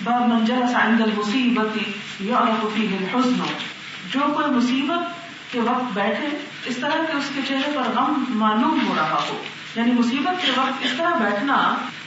باب من جلس عند المصیبت یعرف فیہ الحزن، جو کوئی مصیبت کے وقت بیٹھے اس طرح کہ اس کے چہرے پر غم معلوم ہو رہا ہو. یعنی مصیبت کے وقت اس طرح بیٹھنا،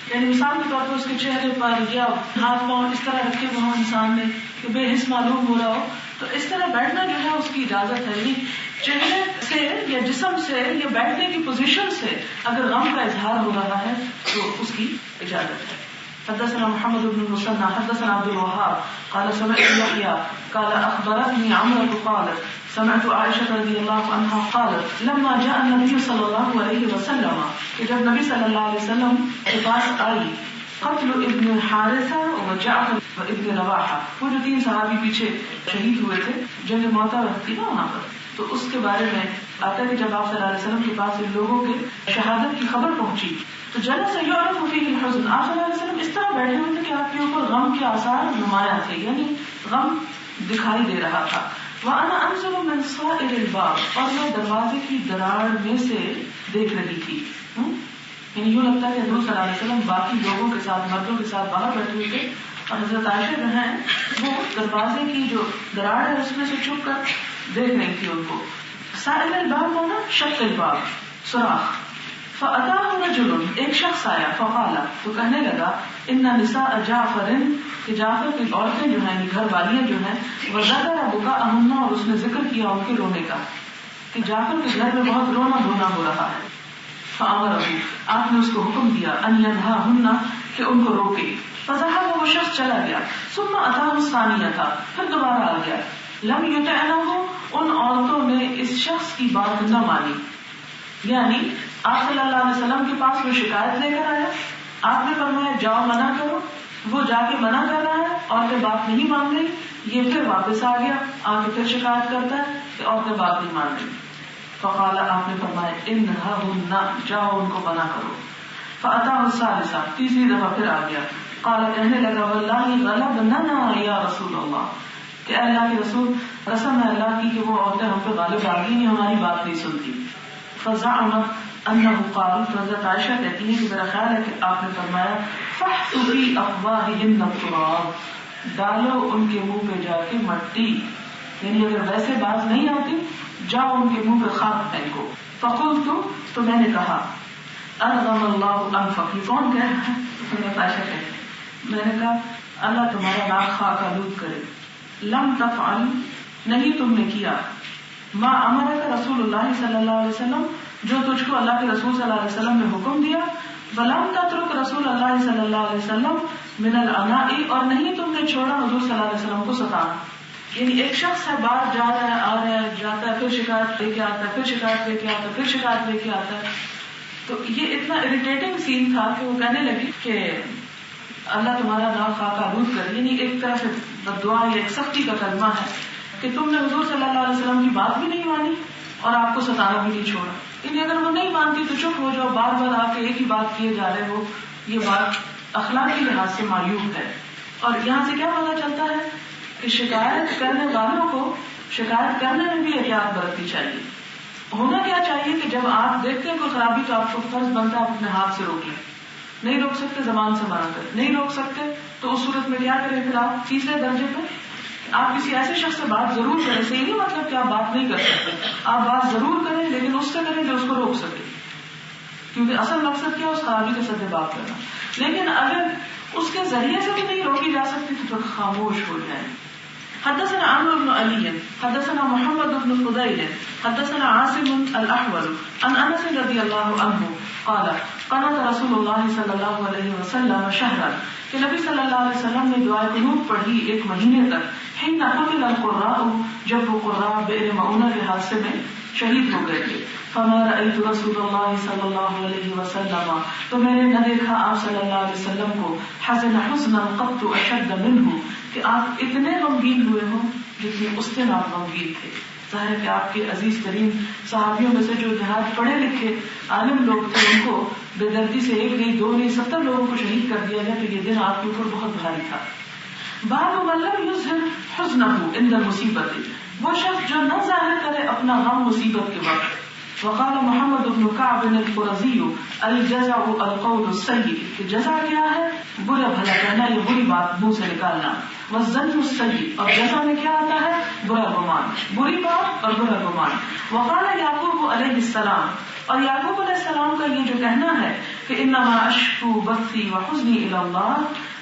یعنی مثال کے طور پر اس کے چہرے پر یا ہاتھ پاؤں اس طرح رکھے ہوئے ہوں انسان نے کہ بے حس معلوم ہو رہا ہو، تو اس طرح بیٹھنا جو ہے اس کی اجازت ہے. یعنی چہرے سے یا جسم سے یا بیٹھنے کی پوزیشن سے اگر غم کا اظہار ہو رہا ہے تو اس کی اجازت ہے. حدثنا محمد بن المثنى حدثنا عبد الوهاب قال سمعت يحيى قال اخبرتني عمرو قالت سمعت عائشة رضي الله عنها قالت لما جاء النبي صلى الله عليه وسلم، کہ جب نبی صلی اللہ علیہ وسلم کے پاس آئی قتل ابن حارثہ و جعفر ابن رواحہ، وہ جو 3 صحابی پیچھے شہید ہوئے تھے جنگ موتا رہتی نا وہاں پر، تو اس کے بارے میں آتا ہے کہ جب آپ صلی اللہ علیہ وسلم کے پاس ان لوگوں کے شہادت کی خبر پہنچی تو جلس یعرف فیہ الحزن، آپ صلی اللہ علیہ وسلم اس طرح بیٹھے ہوئے تھے کہ آپ کے اوپر غم کے آثار نمایاں تھے، یعنی غم دکھائی دے رہا تھا. وَأَنَا أَنظُرُ مِنْ صَائِرِ الْبَابِ، اور میں دروازے کی دراڑ میں سے دیکھ رہی تھی. یعنی یوں لگتا ہے کہ حضور صلی اللہ علیہ وسلم باقی لوگوں کے ساتھ مردوں کے ساتھ باہر بیٹھے ہوئے تھے اور حضرت عائشہ جو ہیں وہ دروازے کی جو دراڑ ہے اس میں سے چھپ کر دیکھ رہی تھی ان کو. صائر الباب ہونا شق الباب، سوراخ. فأتاه رجل، ایک شخص آیا، فقال، تو کہنے لگا ان نساء جعفر، کہ جعفر کی عورتیں جو ہیں گھر والیاں جو ہیں، وذکر بکاءہن، اور اس نے ذکر کیا ان کے رونے کا کہ جعفر کے گھر میں بہت رونا دھونا ہو رہا ہے. فامرہ، آپ نے اس کو حکم دیا ان ینہاہن، کہ ان کو روکے. فذهب، وہ شخص چلا گیا. ثم اتاه الثانیہ، پھر دوبارہ آ گیا. لم یطعنہ، ان عورتوں نے اس شخص کی بات نہ مانی. یعنی آپ صلی اللہ علیہ وسلم کے پاس وہ شکایت لے کر آیا، آپ نے فرمایا جاؤ منع کرو، وہ جا کے منع کر رہا ہے، عورتیں بات نہیں مان رہی، یہ پھر واپس آ گیا، آ کے پھر شکایت کرتا ہے کہ عورتیں بات نہیں مان رہی. فقال، آپ نے فرمایا انہن، جاؤ ان کو منع کرو. فاتاہ الثالثہ، تیسری دفعہ پھر آ گیا. قال، کہنے لگا واللہ غلبننا یا رسول اللہ، کہ اللہ کے رسول، قسم ہے اللہ کی کہ وہ عورتیں ہم پہ غالب آ گئی، ہماری بات نہیں سنتی. فزعم انہ قال، حضرت عائشہ کہتی ہے کہ میرا خیال ہے کہ آپ نے فرمایا فحثوا فی افواہہن التراب، ڈالو ان کے منہ پہ جا کے مٹی، یعنی اگر ویسے بات نہیں آتی جاؤ ان کے منہ پہ خاک پھینکو. فقلت، تو میں نے کہا ارغم اللہ انفک، یہ کون کہہ رہا ہے؟ حضرت عائشہ کہتی ہے میں نے کہا اللہ تمہارا ناک خاک آلود کرے. لم تفعل، نہیں تم نے کیا، ما امرک رسول اللہ صلی اللہ علیہ وسلم، جو تجھ کو اللہ کے رسول صلی اللہ علیہ وسلم نے حکم دیا. ولم تترک رسول اللہ صلی اللہ علیہ وسلم من العناء، اور نہیں تم نے چھوڑا حضور صلی اللہ علیہ وسلم کو ستانا. یعنی ایک شخص ہے باہر جا رہا ہے، آ رہا ہے، جاتا ہے، پھر شکایت لے کے آتا ہے، پھر شکایت لے کے آتا ہے، پھر شکایت لے کے آتا ہے. تو یہ اتنا اریٹیٹنگ سین تھا کہ وہ کہنے لگی کہ اللہ تمہارا ناک خاک آلود کر. یعنی ایک طرح سے بددعا یا ایک سختی کا کلمہ ہے کہ تم نے حضور صلی اللہ علیہ وسلم کی بات بھی نہیں مانی اور آپ کو ستانا بھی نہیں چھوڑا. یعنی اگر وہ نہیں مانتی تو چپ ہو جاؤ، بار بار آ کے ایک ہی بات کیے جا رہے ہو، یہ بات اخلاقی لحاظ سے معیوب ہے. اور یہاں سے کیا پتہ چلتا ہے کہ شکایت کرنے والوں کو شکایت کرنے میں بھی احتیاط برتنی چاہیے. ہونا کیا چاہیے کہ جب آپ دیکھتے ہیں کوئی خرابی تو آپ کو فرض بنتا ہے آپ اپنے ہاتھ سے روک لیں. نہیں روک سکتے زبان سے منع کریں، نہیں روک سکتے تو اس صورت میں کیا کریں؟ پھر آپ تیسرے درجے پہ آپ کسی ایسے شخص سے بات ضرور کریں. صحیح نہیں مطلب کہ آپ بات نہیں کر سکتے، آپ بات ضرور کریں لیکن اس سے کریں جو اس کو روک سکے، کیونکہ اصل مقصد کیا ہے؟ اس خرابی کے ساتھ بات کرنا. لیکن اگر اس کے ذریعے سے بھی نہیں روکی جا سکتی تو پھر خاموش ہو جائیں. حدثنا عمرو بن علی حدثنا محمد بن فضیل حدثنا عاصم الاحول عن انس رضی اللہ عنہ قال قنت رسول اللہ صلی اللہ علیہ وسلم شہرا، کہ نبی صلی اللہ علیہ وسلم نے دعائے قنوت پڑھی ایک مہینے تک. حين قتل القراء، جب وہ قراء بئر معونہ کے حادثے میں شہید ہو گئے تھے. فما رأيت رسول اللہ صلی اللہ علیہ وسلم، تو میں نے نہ دیکھا آپ صلی اللہ علیہ وسلم کو حزن حزنا قط اشد منه، کہ آپ اتنے غمگین ہوئے ہوں جتنے اس دن آپ غمگین تھے. ظاہر ہے کہ آپ کے عزیز ترین صحابیوں میں سے جو نہایت پڑھے لکھے عالم لوگ تھے ان کو بے دردی سے ایک نہیں دو نہیں 70 لوگوں کو شہید کر دیا گیا، تو یہ دن آپ کے اوپر بہت بھاری تھا. باب من لم يظهر حزنه عند المصیبت، وہ شخص جو نہ ظاہر کرے اپنا غم مصیبت کے وقت. وقال محمد بن كعب القرظي الجزع القول السيء، کہ جزع کیا ہے؟ برا بھلا کہنا یا بری بات منہ سے نکالنا. والظن السيء، اور جزع میں کیا آتا ہے؟ برا گمان، بری بات اور برا گمان. وقال یعقوب علیہ السلام، اور یعقوب علیہ السلام کا یہ جو کہنا ہے کہ انما اشکو بثی وحزنی الی اللہ،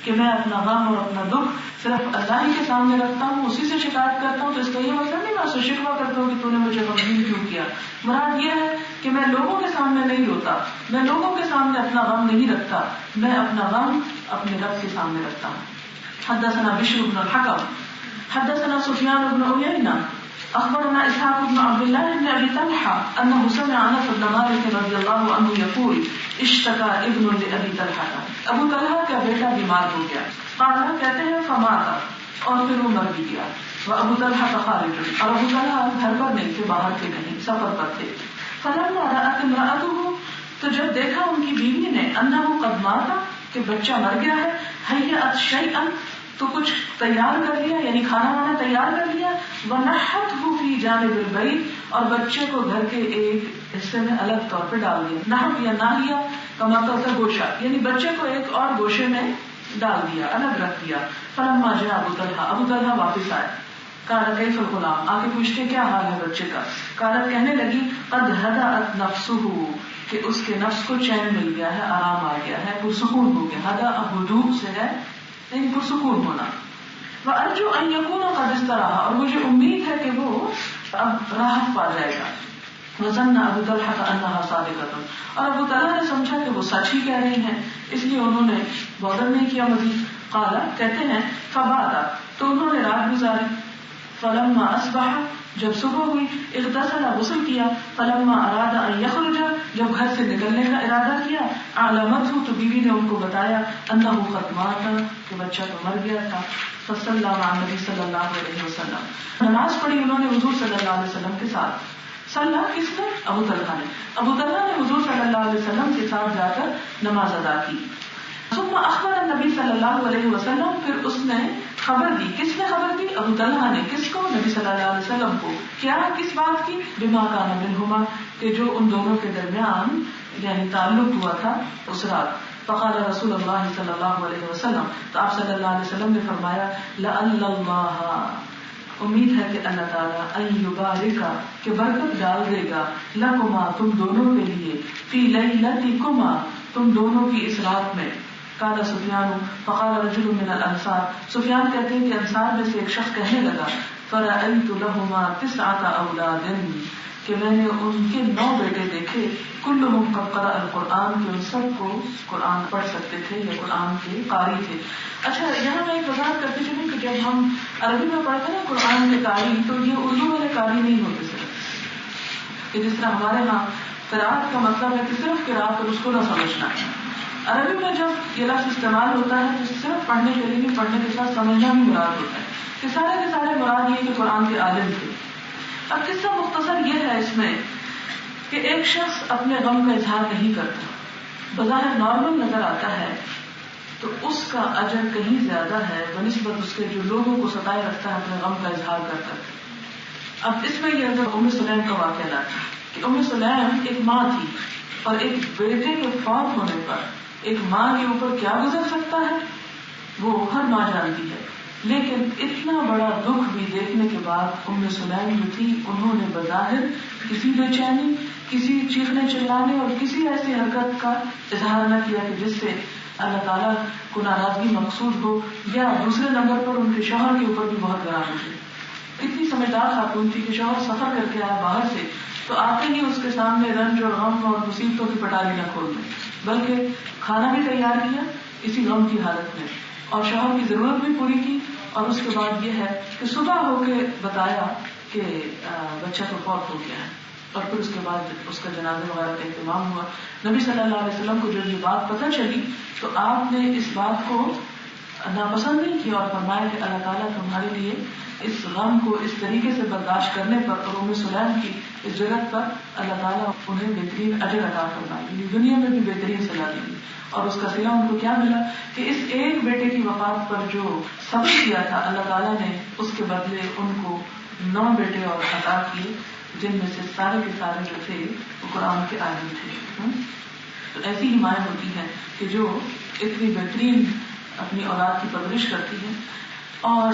کہ میں اپنا غم اور اپنا دکھ صرف اللہ ہی کے سامنے رکھتا ہوں، اسی سے شکایت کرتا ہوں، تو اس کا یہ مطلب نہیں میں اس سے شکوہ کرتا ہوں کہ تو نے مجھے غمگین کیوں کیا. مراد یہ ہے کہ میں لوگوں کے سامنے نہیں روتا، میں لوگوں کے سامنے اپنا غم نہیں رکھتا، میں اپنا غم اپنے رب کے سامنے رکھتا ہوں. حدثنا بشر بن الحكم حدثنا سفيان بن عيينة اخبرنا اسحاق بن عبد الله بن ابي طلحة انه سمع انس بن مالك رضي الله عنه يقول اشتكى ابن لابي طلحة، ابو طلحہ کا بیٹا بیمار ہو گیا. قال، کہتے ہیں فمات، اور پھر وہ مر بھی گیا. وابو طلحہ خارج، اور ابو طلحہ گھر پر نہیں تھے، باہر تھے، کہیں سفر پر تھے. فلما رأت امرأته، تو جب دیکھا ان کی بیوی نے انه قد مات، کہ بچہ مر گیا ہے، حیأت شیئا، تو کچھ تیار کر لیا، یعنی کھانا وانا تیار کر لیا. وَنَحَّتْهُ فِي جَانِبِ الْبَيْتِ، اور بچے کو گھر کے ایک حصے میں الگ طور پہ ڈال دیا. نحب یا ناحیہ کا مطلب ہوتا ہے گوشہ، یعنی بچے کو ایک اور گوشے میں ڈال دیا، الگ رکھ دیا. فلما جاء ابو طلحہ، ابو طلحہ واپس آئے. قال کیف الغلام، آگے پوچھتے کیا حال ہے بچے کا. قالت، کہنے لگی قد ہدأت نفسه، کہ اس کے نفس کو چین مل گیا ہے، آرام آ گیا ہے، پرسکون ہو گیا. ہدا ہدوء سے ہے لیکن پرسکون ہونا. وارجو ان یکون قد استراح، اور مجھے امید ہے کہ وہ اب راحت پا جائے گا. وظن ابو طلحہ انہا صادقۃ، اور ابو طلحہ نے سمجھا کہ وہ سچ ہی کہہ رہی ہیں، اس لیے انہوں نے بادر نہیں کیا مزید. قال، کہتے ہیں فبات، تو انہوں نے رات گزاری. فلما اصبح، جب صبح ہوئی، اغتسل، غسل کیا. فلما اراد ان یخرج، جب گھر سے نکلنے کا ارادہ کیا. علامته، تو بیوی نے ان کو بتایا انه قد مات، کہ بچہ تو مر گیا تھا. فصلی مع النبی صلی اللہ علیہ وسلم، نماز پڑھی انہوں نے حضور صلی اللہ علیہ وسلم کے ساتھ. صلی کس نے؟ ابو طلحہ نے. ابو طلحہ نے حضور صلی اللہ علیہ وسلم کے ساتھ جا کر نماز ادا کی. ثم اخبر النبی صلی اللہ علیہ وسلم، پھر اس نے خبر دی. کس نے خبر دی؟ ابو طلحہ نے. کس کو؟ نبی صلی اللہ علیہ وسلم کو. کیا؟ کس بات کی؟ بما کان منہما، کہ جو ان دونوں کے درمیان یعنی تعلق ہوا تھا اس رات. فقال رسول اللہ صلی اللہ علیہ وسلم، تو آپ صلی اللہ علیہ وسلم نے فرمایا لعل اللہ، امید ہے کہ اللہ تعالیٰ ان یبارک، کہ برکت ڈال دے گا، لکما، تم دونوں کے لیے، فی لیلتکما، تم دونوں کی اس رات میں. قال سفیان، فقال رجل من الانصار، سفیان کہتے ہیں کہ انصار میں سے ایک شخص کہنے لگا فرأیت لہما 9 اولاد، کہ میں نے ان کے 9 بیٹے دیکھے. کلہم قد قرأ القرآن، کہ ان سب کو قرآن پڑھ سکتے تھے یا قرآن کے قاری تھے. اچھا، یہاں میں ایک وضاحت کرتی چلوں کہ جب ہم عربی میں پڑھتے ہیں قرآن کے قاری، تو یہ اردو والے قاری نہیں ہوتے صرف، کہ جس طرح ہمارے ہاں قرأت کا مطلب ہے کہ صرف قرأت اور اس کو نہ سمجھنا. عربی میں جب یہ لفظ استعمال ہوتا ہے تو صرف پڑھنے کے لیے نہیں، پڑھنے کے ساتھ سمجھنا بھی مراد ہوتا ہے، کہ سارے کے سارے مراد یہ کہ قرآن کے عالم تھے. اب قصہ مختصر یہ ہے اس میں کہ ایک شخص اپنے غم کا اظہار نہیں کرتا، بظاہر نارمل نظر آتا ہے، تو اس کا اجر کہیں زیادہ ہے بنسبت اس کے جو لوگوں کو ستائے رکھتا ہے اپنے غم کا اظہار کرتا ہے. اب اس میں یہ اندر ام سلیم کا واقعہ لاتا ہے کہ ام سلیم ایک ماں تھی، اور ایک بیٹے کے فوت ہونے پر ایک ماں کے اوپر کیا گزر سکتا ہے وہ ہر ماں جانتی ہے. لیکن اتنا بڑا دکھ بھی دیکھنے کے بعد ام سلیم جو تھی، انہوں نے بظاہر کسی بے چینی، کسی چیخنے چلانے اور کسی ایسی حرکت کا اظہار نہ کیا کہ جس سے اللہ تعالیٰ کو ناراضگی مقصود ہو، یا دوسرے نمبر پر ان کے شوہر کے اوپر بھی بہت گرام ہوئی. اتنی سمجھدار خاتون تھی کہ شوہر سفر کر کے آیا باہر سے، تو آتے ہی اس کے سامنے رنج اور غم اور مصیبتوں کی پٹاری نہ کھول دیں، بلکہ کھانا بھی تیار کیا اسی غم کی حالت میں، اور شوہر کی ضرورت بھی پوری کی. اور اس کے بعد یہ ہے کہ صبح ہو کے بتایا کہ بچہ تو فوت ہو گیا ہے، اور پھر اس کے بعد اس کا جنازہ وغیرہ کا اہتمام ہوا. نبی صلی اللہ علیہ وسلم کو جب یہ بات پتہ چلی تو آپ نے اس بات کو ناپسند نہیں کیا اور فرمایا کہ اللہ تعالیٰ تمہارے لیے اس غم کو اس طریقے سے برداشت کرنے پر اور ام سلیم کی اس جرت پر اللہ تعالیٰ انہیں بہترین اجر عطا فرمائے، دنیا میں بھی بہترین صلاح دیں گے. اور اس کا صلہ ان کو کیا ملا کہ اس ایک بیٹے کی وفات پر جو صبر کیا تھا اللہ تعالیٰ نے اس کے بدلے ان کو 9 بیٹے اور عطا کیے. جن میں سے سارے کے سارے جو تھے وہ قرآن کے عالم تھے. تو ایسی ہی مائیں ہوتی ہیں کہ جو اتنی بہترین اپنی اولاد کی پرورش کرتی ہیں. اور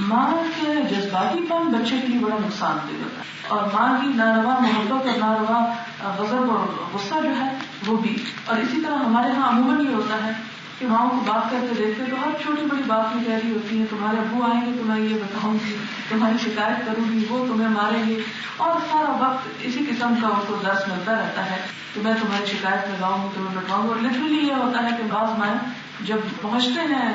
ماں کے جذباتی پن بچے کے لیے بڑا نقصان دہ ہوتا ہے، اور ماں کی ناروا محبت اور ناروا غضب اور غصہ جو ہے وہ بھی. اور اسی طرح ہمارے ہاں عموماً یہ ہوتا ہے کہ ماؤں کو بات کرتے دیکھتے تو ہر چھوٹی بڑی بات میں کہہ رہی ہوتی ہے تمہارے ابو آئیں گے تو میں یہ بتاؤں گی، تمہاری شکایت کروں گی، وہ تمہیں ماریں گے، اور سارا وقت اسی قسم کا ان کو درس ملتا رہتا ہے کہ میں تمہاری شکایت لگاؤں گی، تمہیں بتاؤں گی. اور لٹرلی یہ ہوتا ہے کہ بعض مائیں جب پہنچتے ہیں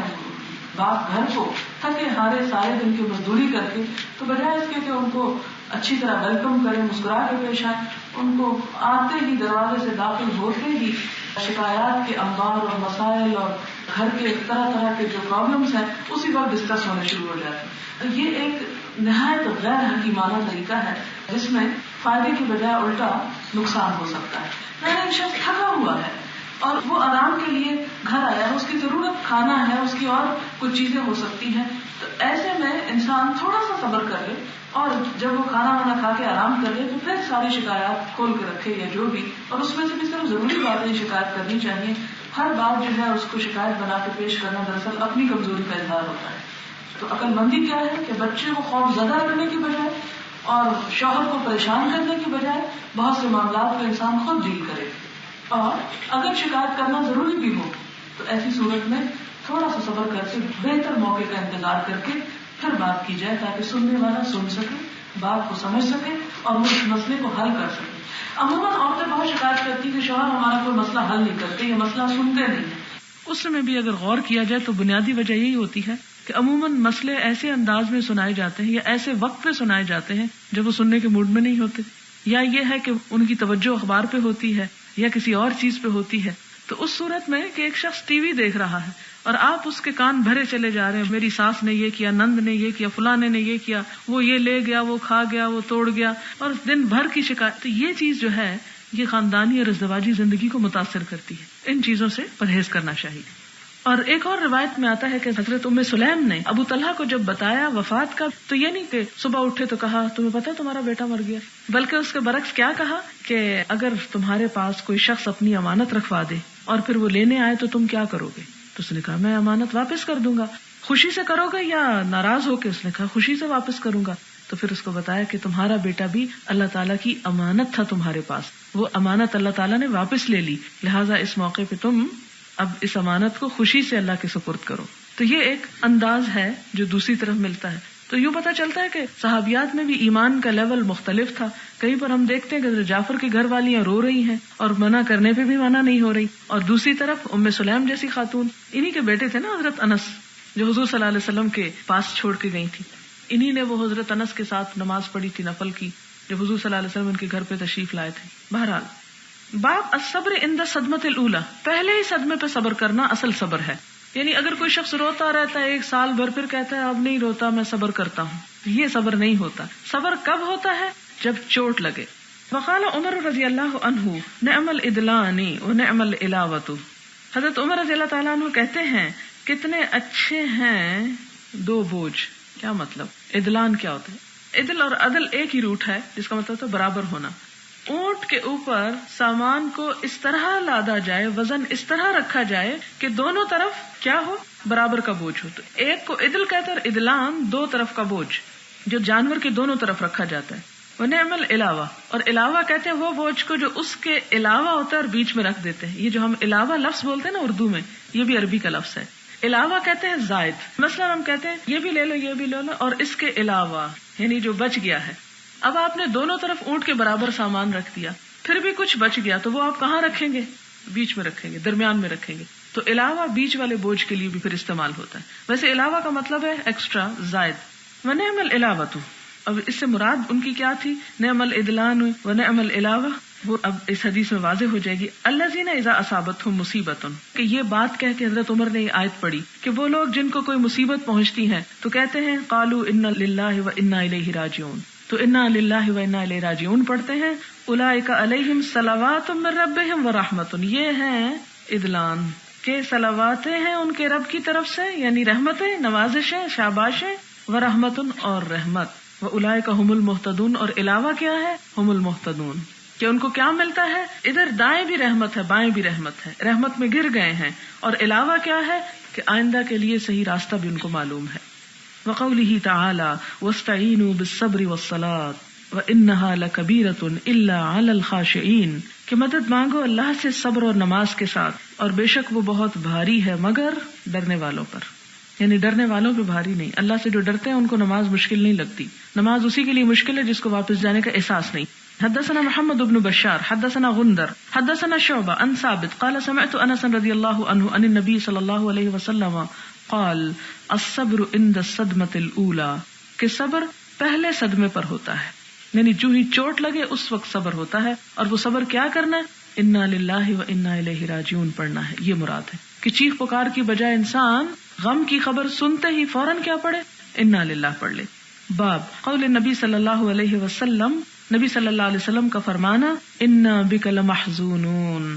باپ گھر کو تھکے ہارے سارے دن کی مزدوری کر کے، تو بجائے اس کے کہ ان کو اچھی طرح ویلکم کریں، مسکرا کے پیش آئیں، ان کو آتے ہی دروازے سے داخل ہوتے ہی شکایات کے انبار اور مسائل اور گھر کے طرح طرح کے جو پرابلمس ہیں اسی وقت ڈسکس ہونے شروع ہو جاتے ہیں. یہ ایک نہایت غیر حکیمانہ طریقہ ہے جس میں فائدے کی بجائے الٹا نقصان ہو سکتا ہے. میں ایک شخص تھکا ہوا ہے اور وہ آرام کے لیے گھر آیا ہے، اس کی ضرورت کھانا ہے، اس کی اور کچھ چیزیں ہو سکتی ہیں، تو ایسے میں انسان تھوڑا سا صبر کر لے اور جب وہ کھانا وانا کھا کے آرام کر لے تو پھر ساری شکایات کھول کے رکھے یا جو بھی. اور اس میں سے بھی صرف ضروری باتیں شکایت کرنی چاہیے. ہر بات جو ہے اس کو شکایت بنا کے پیش کرنا دراصل اپنی کمزوری کا اظہار ہوتا ہے. تو عقل مندی کیا ہے کہ بچے کو خوف زدہ کرنے کی بجائے اور شوہر کو پریشان کرنے کی بجائے بہت سے معاملات کو انسان خود ڈیل کرے. اور اگر شکایت کرنا ضروری بھی ہو تو ایسی صورت میں تھوڑا سا صبر کر کے بہتر موقع کا انتظار کر کے پھر بات کی جائے تاکہ سننے والا سن سکے، بات کو سمجھ سکے اور وہ اس مسئلے کو حل کر سکے. عموماً عورتیں بہت شکایت کرتی کہ شوہر ہمارا کوئی مسئلہ حل نہیں کرتے، یہ مسئلہ سنتے نہیں ہیں. اس میں بھی اگر غور کیا جائے تو بنیادی وجہ یہی ہوتی ہے کہ عموماً مسئلے ایسے انداز میں سنائے جاتے ہیں یا ایسے وقت پہ سنائے جاتے ہیں جب وہ سننے کے موڈ میں نہیں ہوتے، یا یہ ہے کہ ان کی توجہ اخبار پہ ہوتی ہے یا کسی اور چیز پہ ہوتی ہے. تو اس صورت میں کہ ایک شخص ٹی وی دیکھ رہا ہے اور آپ اس کے کان بھرے چلے جا رہے ہیں، میری ساس نے یہ کیا، نند نے یہ کیا، فلانے نے یہ کیا، وہ یہ لے گیا، وہ کھا گیا، وہ توڑ گیا، اور دن بھر کی شکایت. تو یہ چیز جو ہے یہ خاندانی اور ازدواجی زندگی کو متاثر کرتی ہے. ان چیزوں سے پرہیز کرنا چاہیے. اور ایک اور روایت میں آتا ہے کہ حضرت ام سلیم نے ابو طلحہ کو جب بتایا وفات کا تو یہ نہیں کہ صبح اٹھے تو کہا تمہیں پتا تمہارا بیٹا مر گیا، بلکہ اس کے برعکس کیا کہا کہ اگر تمہارے پاس کوئی شخص اپنی امانت رکھوا دے اور پھر وہ لینے آئے تو تم کیا کرو گے؟ تو اس نے کہا میں امانت واپس کر دوں گا. خوشی سے کرو گے یا ناراض ہو کے؟ اس نے کہا خوشی سے واپس کروں گا. تو پھر اس کو بتایا کہ تمہارا بیٹا بھی اللہ تعالیٰ کی امانت تھا تمہارے پاس، وہ امانت اللہ تعالیٰ نے واپس لے لی، لہٰذا اس موقع پہ تم اب اس امانت کو خوشی سے اللہ کے سپرد کرو. تو یہ ایک انداز ہے جو دوسری طرف ملتا ہے. تو یوں پتہ چلتا ہے کہ صحابیات میں بھی ایمان کا لیول مختلف تھا. کہیں پر ہم دیکھتے ہیں کہ جعفر کی گھر والیاں رو رہی ہیں اور منع کرنے پہ بھی منع نہیں ہو رہی، اور دوسری طرف ام سلیم جیسی خاتون، انہی کے بیٹے تھے نا حضرت انس، جو حضور صلی اللہ علیہ وسلم کے پاس چھوڑ کے گئی تھی. انہی نے وہ حضرت انس کے ساتھ نماز پڑھی تھی نفل کی جب حضور صلی اللہ علیہ وسلم ان کے گھر پہ تشریف لائے تھے. بہرحال باب الصبر عند الصدمۃ الاولى، پہلے ہی صدمے پہ صبر کرنا اصل صبر ہے. یعنی اگر کوئی شخص روتا رہتا ہے ایک سال بھر پھر کہتا ہے اب نہیں روتا میں صبر کرتا ہوں، یہ صبر نہیں ہوتا. صبر کب ہوتا ہے؟ جب چوٹ لگے. وقال عمر رضی اللہ عنہ نعم الادلان ونعم العلاوۃ، حضرت عمر رضی اللہ تعالیٰ عنہ کہتے ہیں کتنے اچھے ہیں دو بوجھ. کیا مطلب؟ ادلان کیا ہوتا ہے؟ عدل اور عدل ایک ہی روٹ ہے جس کا مطلب ہے برابر ہونا. اونٹ کے اوپر سامان کو اس طرح لادا جائے، وزن اس طرح رکھا جائے کہ دونوں طرف کیا ہو؟ برابر کا بوجھ ہو. تو ایک کو عدل کہتے ہیں، ادلان دو طرف کا بوجھ جو جانور کے دونوں طرف رکھا جاتا ہے. ونعم العلاوہ، اور علاوہ کہتے ہیں وہ بوجھ کو جو اس کے علاوہ ہوتا ہے اور بیچ میں رکھ دیتے ہیں. یہ جو ہم علاوہ لفظ بولتے ہیں نا اردو میں، یہ بھی عربی کا لفظ ہے. علاوہ کہتے ہیں زائد. مثلا ہم کہتے ہیں یہ بھی لے لو یہ بھی لے لو اور اس کے علاوہ، یعنی جو بچ گیا ہے. اب آپ نے دونوں طرف اونٹ کے برابر سامان رکھ دیا، پھر بھی کچھ بچ گیا تو وہ آپ کہاں رکھیں گے؟ بیچ میں رکھیں گے، درمیان میں رکھیں گے. تو علاوہ بیچ والے بوجھ کے لیے بھی پھر استعمال ہوتا ہے. ویسے علاوہ کا مطلب ہے ایکسٹرا، زائد. ونعم العلاوۃ، اب اس سے مراد ان کی کیا تھی؟ نعم الادلان ونعم العلاوہ. وہ اب اس حدیث میں واضح ہو جائے گی. الذین اذا اصابتہم مصیبۃ، کہ یہ بات کہہ کے حضرت عمر نے یہ آیت پڑھی کہ وہ لوگ جن کو کوئی مصیبت پہنچتی ہے تو کہتے ہیں قالوا انا للہ وانا الیہ راجعون، تو انا للہ وانا الیہ راجعون پڑھتے ہیں. اولئک علیہم صلوات من ربہم ورحمۃ، یہ ہیں ادلان کے صلواتیں ہیں ان کے رب کی طرف سے، یعنی رحمتیں، نوازشیں، شاباشیں، ورحمۃ اور رحمت. وَأُولَئِكَ هُمُ الْمُهْتَدُونَ، اور علاوہ کیا ہے؟ ہم المہتدون، کہ ان کو کیا ملتا ہے؟ ادھر دائیں بھی رحمت ہے، بائیں بھی رحمت ہے، رحمت میں گر گئے ہیں، اور علاوہ کیا ہے کہ آئندہ کے لیے صحیح راستہ بھی ان کو معلوم ہے۔ وقوله تعالی واستعینوا بالصبر والصلاۃ وانها لکبیرۃ الا علی الخاشعین، کہ مدد مانگو اللہ سے صبر اور نماز کے ساتھ، اور بے شک وہ بہت بھاری ہے مگر ڈرنے والوں پر، یعنی ڈرنے والوں پہ بھاری نہیں، اللہ سے جو ڈرتے ہیں ان کو نماز مشکل نہیں لگتی، نماز اسی کے لیے مشکل ہے جس کو واپس جانے کا احساس نہیں۔ حدثنا محمد بن بشار حدثنا غندر حدثنا شعبہ عن ثابت قال سمعت انس رضی اللہ عنہ عن النبی صلی اللہ علیہ وسلم قال الصبر عند الصدمۃ الاولى، کہ صبر پہلے صدمے پر ہوتا ہے، یعنی جو ہی چوٹ لگے اس وقت صبر ہوتا ہے، اور وہ صبر کیا کرنا ہے؟ انا للہ و انا الیہ راجعون پڑھنا ہے، یہ مراد ہے کہ چیخ پکار کی بجائے انسان غم کی خبر سنتے ہی فوراً کیا پڑھے؟ انا للہ پڑھ لے۔ باب قول نبی صلی اللہ علیہ وسلم، نبی صلی اللہ علیہ وسلم کا فرمانا انا بک لمحزونون،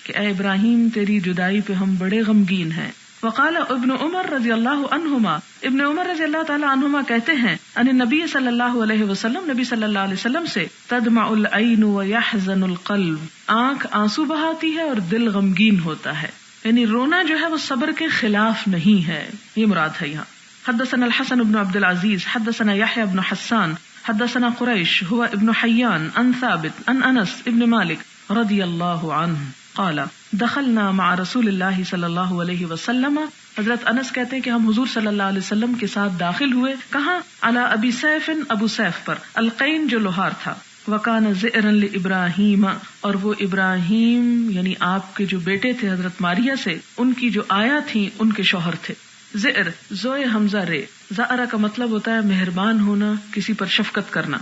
کہ اے ابراہیم تیری جدائی پہ ہم بڑے غمگین ہیں۔ وقال ابن عمر رضی اللہ عنہما، ابن عمر رضی اللہ تعالی عنہما کہتے ہیں ان نبی صلی اللہ علیہ وسلم، نبی صلی اللہ علیہ وسلم سے تدمع العین ویحزن القلب، آنکھ آنسو بہاتی ہے اور دل غمگین ہوتا ہے، یعنی رونا جو ہے وہ صبر کے خلاف نہیں ہے، یہ مراد ہے یہاں۔ حدثنا الحسن بن عبد العزیز حدثنا یحیی بن حسان حدثنا قریش هو ابن حیان عن ثابت عن انس ابن مالک رضی اللہ عنہ قال دخلنا مع رسول اللہ صلی اللہ علیہ وسلم، حضرت انس کہتے ہیں کہ ہم حضور صلی اللہ علیہ وسلم کے ساتھ داخل ہوئے، کہاں؟ علی ابی سیف، ابو سیف پر، القین جو لوہار تھا، وکان زئرا لابراہیم، اور وہ ابراہیم یعنی آپ کے جو بیٹے تھے حضرت ماریہ سے، ان کی جو آیا تھیں ان کے شوہر تھے۔ زئر زوئے حمزہ رے، زائرہ کا مطلب ہوتا ہے مہربان ہونا، کسی پر شفقت کرنا،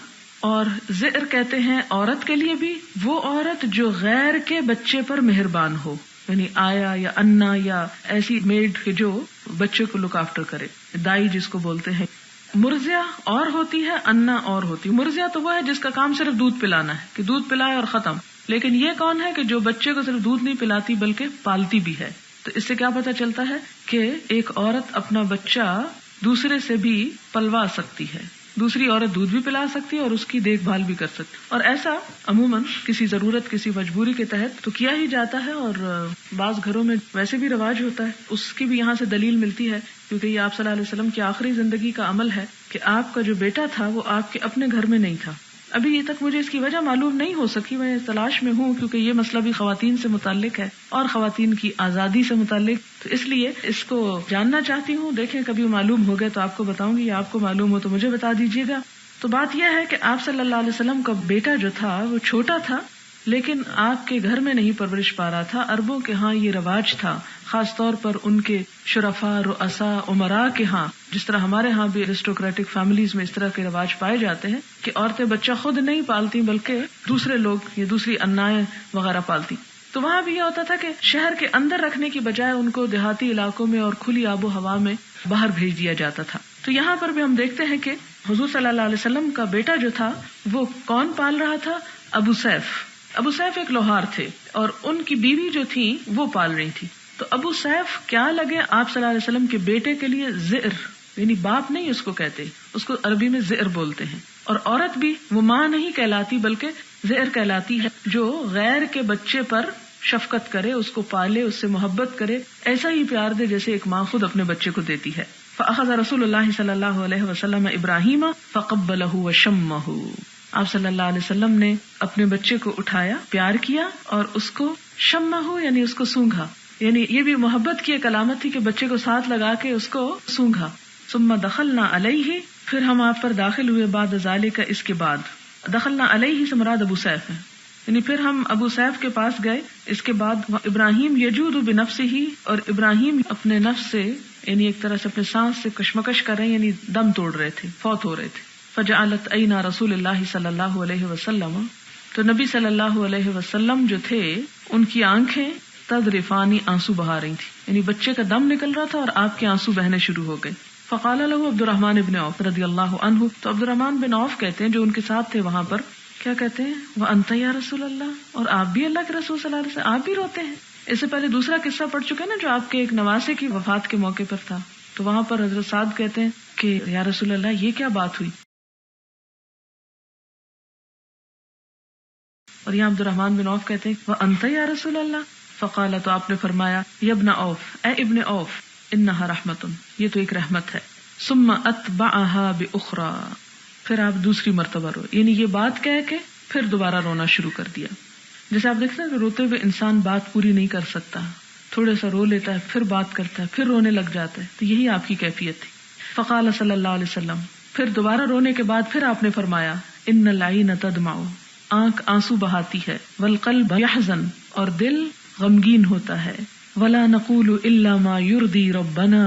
اور زئر کہتے ہیں عورت کے لیے بھی وہ عورت جو غیر کے بچے پر مہربان ہو، یعنی آیا یا انا یا ایسی میڈ کے جو بچے کو لک آفٹر کرے، دائی جس کو بولتے ہیں۔ مرضیہ اور ہوتی ہے، انا اور ہوتی ہے۔ مرضیہ تو وہ ہے جس کا کام صرف دودھ پلانا ہے، کہ دودھ پلائے اور ختم، لیکن یہ کون ہے کہ جو بچے کو صرف دودھ نہیں پلاتی بلکہ پالتی بھی ہے۔ تو اس سے کیا پتہ چلتا ہے کہ ایک عورت اپنا بچہ دوسرے سے بھی پلوا سکتی ہے، دوسری عورت دودھ بھی پلا سکتی ہے اور اس کی دیکھ بھال بھی کر سکتی، اور ایسا عموماً کسی ضرورت کسی مجبوری کے تحت تو کیا ہی جاتا ہے، اور بعض گھروں میں ویسے بھی رواج ہوتا ہے، اس کی بھی یہاں سے دلیل ملتی ہے، کیونکہ یہ آپ صلی اللہ علیہ وسلم کی آخری زندگی کا عمل ہے کہ آپ کا جو بیٹا تھا وہ آپ کے اپنے گھر میں نہیں تھا۔ ابھی یہ تک مجھے اس کی وجہ معلوم نہیں ہو سکی، میں تلاش میں ہوں، کیونکہ یہ مسئلہ بھی خواتین سے متعلق ہے اور خواتین کی آزادی سے متعلق، تو اس لیے اس کو جاننا چاہتی ہوں۔ دیکھیں کبھی معلوم ہو گئے تو آپ کو بتاؤں گی، یا آپ کو معلوم ہو تو مجھے بتا دیجیے گا۔ تو بات یہ ہے کہ آپ صلی اللہ علیہ وسلم کا بیٹا جو تھا وہ چھوٹا تھا، لیکن آپ کے گھر میں نہیں پرورش پا رہا تھا۔ عربوں کے ہاں یہ رواج تھا، خاص طور پر ان کے شرفاء، رؤساء، امراء کے ہاں، جس طرح ہمارے ہاں بھی ایرسٹوکریٹک فیملیز میں اس طرح کے رواج پائے جاتے ہیں کہ عورتیں بچہ خود نہیں پالتی بلکہ دوسرے لوگ یا دوسری انائیں وغیرہ پالتی۔ تو وہاں بھی یہ ہوتا تھا کہ شہر کے اندر رکھنے کی بجائے ان کو دیہاتی علاقوں میں اور کھلی آب و ہوا میں باہر بھیج دیا جاتا تھا۔ تو یہاں پر بھی ہم دیکھتے ہیں کہ حضور صلی اللہ علیہ وسلم کا بیٹا جو تھا وہ کون پال رہا تھا؟ ابو سیف۔ ابو سیف ایک لوہار تھے اور ان کی بیوی جو تھی وہ پال رہی تھی۔ تو ابو سیف کیا لگے آپ صلی اللہ علیہ وسلم کے بیٹے کے لیے زئر، یعنی باپ نہیں اس کو کہتے، اس کو عربی میں زئر بولتے ہیں، اور عورت بھی وہ ماں نہیں کہلاتی بلکہ زئر کہلاتی ہے، جو غیر کے بچے پر شفقت کرے، اس کو پالے، اس سے محبت کرے، ایسا ہی پیار دے جیسے ایک ماں خود اپنے بچے کو دیتی ہے۔ فأخذ رسول اللہ صلی اللہ علیہ وسلم ابراہیم فقبلہ وشمہ، آپ صلی اللہ علیہ وسلم نے اپنے بچے کو اٹھایا، پیار کیا اور اس کو شمہ یعنی اس کو سونگھا، یعنی یہ بھی محبت کی ایک علامت تھی کہ بچے کو ساتھ لگا کے اس کو سونگھا۔ ثم دخلنا علیہ، پھر ہم آپ پر داخل ہوئے، بعد ذالک، اس کے بعد۔ دخلنا علیہ سے مراد ابو سیف ہے، یعنی پھر ہم ابو سیف کے پاس گئے، اس کے بعد ابراہیم یجود بنفسہ، اور ابراہیم اپنے نفس سے یعنی ایک طرح سے اپنے سانس سے کشمکش کر رہے ہیں، یعنی دم توڑ رہے تھے، فوت ہو رہے تھے۔ فجعلت عین رسول اللہ صلی اللہ علیہ وسلم، تو نبی صلی اللہ علیہ وسلم جو تھے ان کی آنکھیں تذرفانی، آنسو بہا رہی تھی، یعنی بچے کا دم نکل رہا تھا اور آپ کے آنسو بہنے شروع ہو گئے۔ فقال له عبد الرحمن بن عوف رضی اللہ عنہ، تو عبد الرحمن بن عوف کہتے ہیں جو ان کے ساتھ تھے وہاں پر، کیا کہتے ہیں؟ وانت یا رسول اللہ، اور آپ بھی اللہ کے رسول صلی اللہ علیہ وسلم، آپ بھی روتے ہیں؟ اس سے پہلے دوسرا قصہ پڑھ چکے نا جو آپ کے ایک نواسے کی وفات کے موقع پر تھا، تو وہاں پر حضرت سعد کہتے ہیں کہ یا رسول اللہ یہ کیا بات ہوئی؟ اور یہاں عبد الرحمن بن عوف کہتے ہیں وَأَنْتَ يَا رسول اللہ، فقال، تو آپ نے فرمایا یا ابن عوف، اے ابن عوف، انہا رحمتن، یہ تو ایک رحمت ہے، ثم اتبعها بأخرى، پھر آپ دوسری مرتبہ رو، یعنی یہ بات کہہ کے پھر دوبارہ رونا شروع کر دیا. جیسے آپ دیکھتے ہیں کہ روتے ہوئے انسان بات پوری نہیں کر سکتا، تھوڑا سا رو لیتا ہے پھر بات کرتا ہے پھر رونے لگ جاتا ہے، تو یہی آپ کی کیفیت تھی. فقال صلی اللہ علیہ وسلم، پھر دوبارہ رونے کے بعد پھر آپ نے فرمایا ان العین تدمع، آنکھ آنسو بہاتی ہے، والقلب یحزن، اور دل غمگین ہوتا ہے، ولا نقول الا ما یرضی ربنا،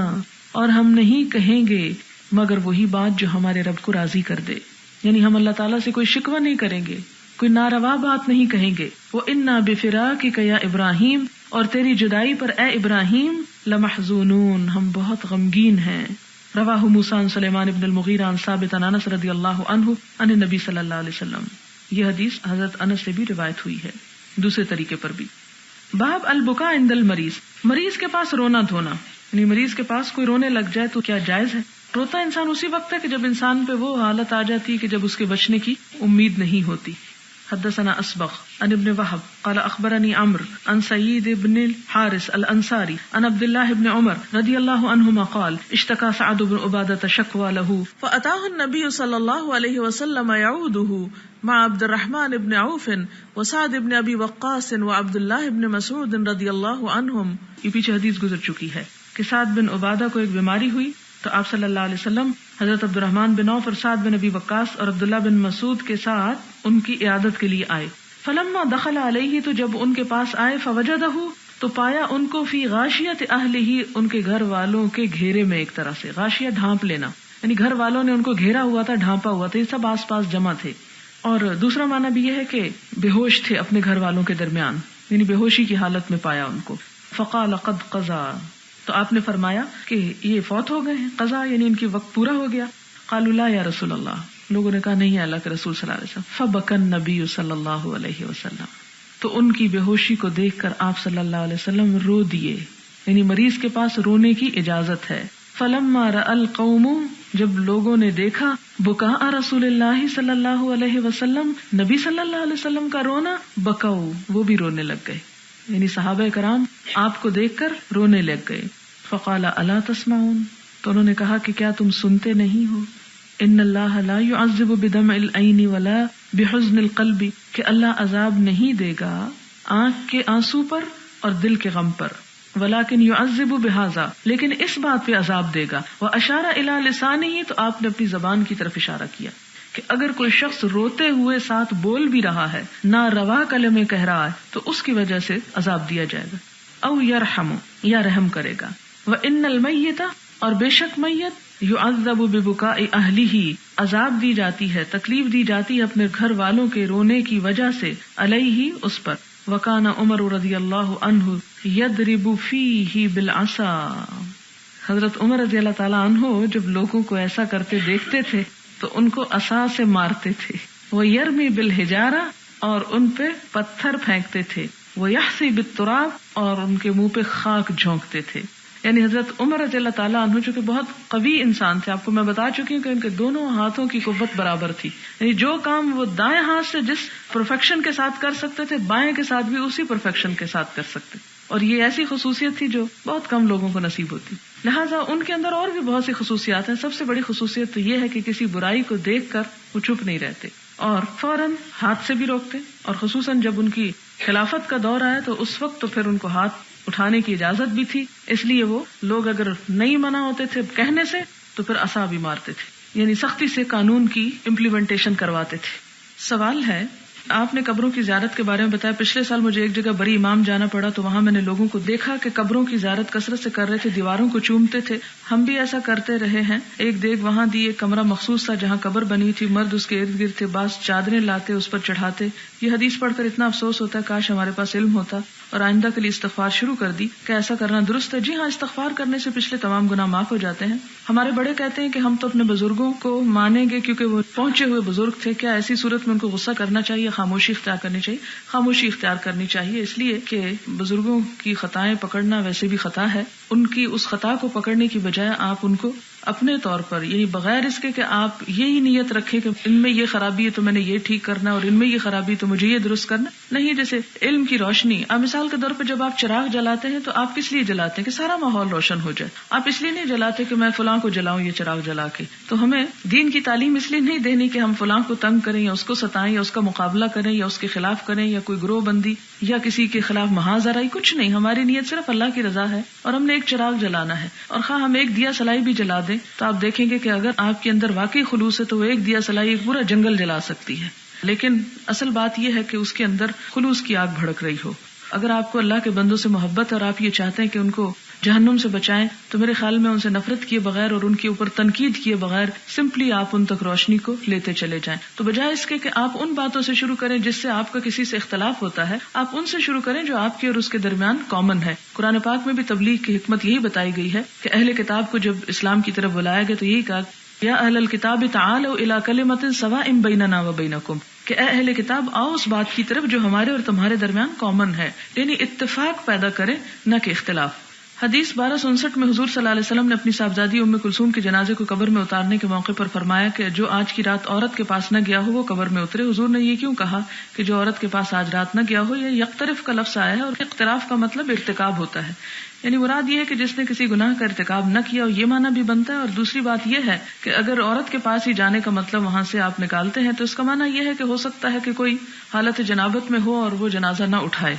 اور ہم نہیں کہیں گے مگر وہی بات جو ہمارے رب کو راضی کر دے، یعنی ہم اللہ تعالیٰ سے کوئی شکوہ نہیں کریں گے، کوئی ناروا بات نہیں کہیں گے. وَإِنَّا بِفِرَاقِكَ يَا ابراہیم، اور تیری جدائی پر اے ابراہیم لمحزونون، ہم بہت غمگین ہیں. رواہ موسیٰ عن سلیمان بن المغیرہ عن ثابت عن انس رضی اللہ عنہ عن النبی صلی اللہ علیہ وسلم. یہ حدیث حضرت انس سے بھی روایت ہوئی ہے دوسرے طریقے پر بھی. باب البکاء عند المریض، مریض کے پاس رونا دھونا، یعنی مریض کے پاس کوئی رونے لگ جائے تو کیا جائز ہے؟ روتا انسان اسی وقت ہے کہ جب انسان پہ وہ حالت آ جاتی ہے کہ جب اس کے بچنے کی امید نہیں ہوتی. حدثنا اسبغ عن ابن وهب قال اخبرني عمرو عن سعيد بن الحارث الانصاري عن عبد الله بن عمر رضي الله عنهما قال اشتكى سعد بن عبادة شكوى له فأتاه النبي صلى الله عليه وسلم يعوده مع عبد الرحمن بن عوف وسعد بن ابي وقاص وعبد الله بن مسعود رضي الله عنهم. یہ پیچھے حدیث گزر چکی ہے کہ سعد بن عبادہ کو ایک بیماری ہوئی تو آپ صلی اللہ علیہ وسلم حضرت عبد الرحمن بن عوف اور سعد بن ابی وقاص اور عبداللہ بن مسعود کے ساتھ ان کی عیادت کے لیے آئے. فلما دخل علیہ، تو جب ان کے پاس آئے، فوجدہ، تو پایا ان کو فی غاشیت اہلہ، ان کے گھر والوں کے گھیرے میں، ایک طرح سے غاشیہ ڈھانپ لینا، یعنی گھر والوں نے ان کو گھیرا ہوا تھا، ڈھانپا ہوا تھا، یہ سب آس پاس جمع تھے. اور دوسرا معنی بھی یہ ہے کہ بے ہوش تھے اپنے گھر والوں کے درمیان، یعنی بے ہوشی کی حالت میں پایا ان کو. فقال قد قضا، تو آپ نے فرمایا کہ یہ فوت ہو گئے ہیں، قضا یعنی ان کی وقت پورا ہو گیا. قالوا لا یا رسول اللہ، لوگوں نے کہا نہیں اللہ کے رسول صلی اللہ علیہ وسلم. فبکى النبی صلی اللہ علیہ وسلم، تو ان کی بے ہوشی کو دیکھ کر آپ صلی اللہ علیہ وسلم رو دیے، یعنی مریض کے پاس رونے کی اجازت ہے. فلما رأى القوم، جب لوگوں نے دیکھا، بکاء رسول اللہ صلی اللہ علیہ وسلم، نبی صلی اللہ علیہ وسلم کا رونا، بکاؤ، وہ بھی رونے لگ گئے، یعنی صحابہ کرام آپ کو دیکھ کر رونے لگ گئے. فقال الا تسمعون، تو انہوں نے کہا کہ کیا تم سنتے نہیں ہو؟ ان اللہ لا يعذب بدمع العین ولا بحزن القلب، کہ اللہ عذاب نہیں دے گا آنکھ کے آنسو پر اور دل کے غم پر، ولکن يعذب بهذا، لیکن اس بات پہ عذاب دے گا. واشار الى لسانه، تو آپ نے اپنی زبان کی طرف اشارہ کیا کہ اگر کوئی شخص روتے ہوئے ساتھ بول بھی رہا ہے، نہ روا کلمے کہہ رہا ہے، تو اس کی وجہ سے عذاب دیا جائے گا. او یرحم، یا رحم کرے گا. وان المیت، اور بے شک میت، یعذب ببکاء اہلہ، عذاب دی جاتی ہے، تکلیف دی جاتی ہے اپنے گھر والوں کے رونے کی وجہ سے، علیہ، اس پر. وکان عمر رضی اللہ عنہ یضرب فیہ بالعصا، حضرت عمر رضی اللہ تعالیٰ عنہ جب لوگوں کو ایسا کرتے دیکھتے تھے تو ان کو عصا سے مارتے تھے. وَيَرْمِي بِالْحِجَارَةِ، اور ان پہ پتھر پھینکتے تھے. وَيَحْسِي بِالتُّرَابِ، اور ان کے منہ پہ خاک جھونکتے تھے. یعنی حضرت عمر رضی اللہ تعالیٰ عنہ جو کہ بہت قوی انسان تھے، آپ کو میں بتا چکی ہوں کہ ان کے دونوں ہاتھوں کی قوت برابر تھی، یعنی جو کام وہ دائیں ہاتھ سے جس پرفیکشن کے ساتھ کر سکتے تھے، بائیں کے ساتھ بھی اسی پرفیکشن کے ساتھ کر سکتے. اور یہ ایسی خصوصیت تھی جو بہت کم لوگوں کو نصیب ہوتی. لہٰذا ان کے اندر اور بھی بہت سی خصوصیات ہیں. سب سے بڑی خصوصیت تو یہ ہے کہ کسی برائی کو دیکھ کر وہ چپ نہیں رہتے اور فوراً ہاتھ سے بھی روکتے، اور خصوصاً جب ان کی خلافت کا دور آیا تو اس وقت تو پھر ان کو ہاتھ اٹھانے کی اجازت بھی تھی، اس لیے وہ لوگ اگر نہیں منع ہوتے تھے کہنے سے تو پھر عصا بھی مارتے تھے، یعنی سختی سے قانون کی امپلیمنٹیشن کرواتے تھے. سوال ہے، آپ نے قبروں کی زیارت کے بارے میں بتایا. پچھلے سال مجھے ایک جگہ بڑی امام جانا پڑا تو وہاں میں نے لوگوں کو دیکھا کہ قبروں کی زیارت کثرت سے کر رہے تھے، دیواروں کو چومتے تھے. ہم بھی ایسا کرتے رہے ہیں. ایک دیگ وہاں دی، ایک کمرہ مخصوص تھا جہاں قبر بنی تھی، مرد اس کے ارد گرد تھے، بعض چادریں لاتے اس پر چڑھاتے. یہ حدیث پڑھ کر اتنا افسوس ہوتا ہے، کاش ہمارے پاس علم ہوتا اور آئندہ کے لیے استغفار شروع کر دی کہ ایسا کرنا درست ہے. جی ہاں، استغفار کرنے سے پچھلے تمام گناہ معاف ہو جاتے ہیں. ہمارے بڑے کہتے ہیں کہ ہم تو اپنے بزرگوں کو مانیں گے کیونکہ وہ پہنچے ہوئے بزرگ تھے. کیا ایسی صورت میں ان کو غصہ کرنا چاہیے، خاموشی اختیار کرنی چاہیے؟ خاموشی اختیار کرنی چاہیے، اس لیے کہ بزرگوں کی خطائیں پکڑنا ویسے بھی خطا ہے. ان کی اس خطا کو پکڑنے کی بجائے آپ ان کو اپنے طور پر، یعنی بغیر اس کے کہ آپ یہی نیت رکھیں کہ ان میں یہ خرابی ہے تو میں نے یہ ٹھیک کرنا ہے اور ان میں یہ خرابی ہے تو مجھے یہ درست کرنا نہیں. جیسے علم کی روشنی، اب مثال کے طور پہ جب آپ چراغ جلاتے ہیں تو آپ کس لیے جلاتے ہیں؟ کہ سارا ماحول روشن ہو جائے. آپ اس لیے نہیں جلاتے کہ میں فلاں کو جلاؤں یہ چراغ جلا کے. تو ہمیں دین کی تعلیم اس لیے نہیں دینی کہ ہم فلاں کو تنگ کریں یا اس کو ستائیں یا اس کا مقابلہ کریں یا اس کے خلاف کریں یا کوئی گروہ بندی یا کسی کے خلاف محاذ آرائی. کچھ نہیں، ہماری نیت صرف اللہ کی رضا ہے اور ہم نے ایک چراغ جلانا ہے. اور خواہ ہم ایک دیا سلائی بھی جلا دیں تو آپ دیکھیں گے کہ اگر آپ کے اندر واقعی خلوص ہے تو وہ ایک دیا سلائی ایک پورا جنگل جلا سکتی ہے. لیکن اصل بات یہ ہے کہ اس کے اندر خلوص کی آگ بھڑک رہی ہو. اگر آپ کو اللہ کے بندوں سے محبت اور آپ یہ چاہتے ہیں کہ ان کو جہنم سے بچائیں تو میرے خیال میں ان سے نفرت کیے بغیر اور ان کے اوپر تنقید کیے بغیر سمپلی آپ ان تک روشنی کو لیتے چلے جائیں. تو بجائے اس کے کہ آپ ان باتوں سے شروع کریں جس سے آپ کا کسی سے اختلاف ہوتا ہے، آپ ان سے شروع کریں جو آپ کے اور اس کے درمیان کامن ہے. قرآن پاک میں بھی تبلیغ کی حکمت یہی بتائی گئی ہے کہ اہل کتاب کو جب اسلام کی طرف بلایا گیا تو یہی کہا یا اہل الکتاب تعالوا الی کلمۃ سواء بیننا وبینکم، کہ اے اہل کتاب آؤ اس بات کی طرف جو ہمارے اور تمہارے درمیان کامن ہے، یعنی اتفاق پیدا کریں نہ کہ اختلاف. حدیث 1259 میں حضور صلی اللہ علیہ وسلم نے اپنی صاحبزادی ام کلثوم کے جنازے کو قبر میں اتارنے کے موقع پر فرمایا کہ جو آج کی رات عورت کے پاس نہ گیا ہو وہ قبر میں اترے. حضور نے یہ کیوں کہا کہ جو عورت کے پاس آج رات نہ گیا ہو؟ یہ یقترف کا لفظ آیا ہے اور اقتراف کا مطلب ارتکاب ہوتا ہے، یعنی مراد یہ ہے کہ جس نے کسی گناہ کا ارتکاب نہ کیا، یہ معنی بھی بنتا ہے. اور دوسری بات یہ ہے کہ اگر عورت کے پاس ہی جانے کا مطلب وہاں سے آپ نکالتے ہیں تو اس کا معنی یہ ہے کہ ہو سکتا ہے کہ کوئی حالت جنابت میں ہو اور وہ جنازہ نہ اٹھائے،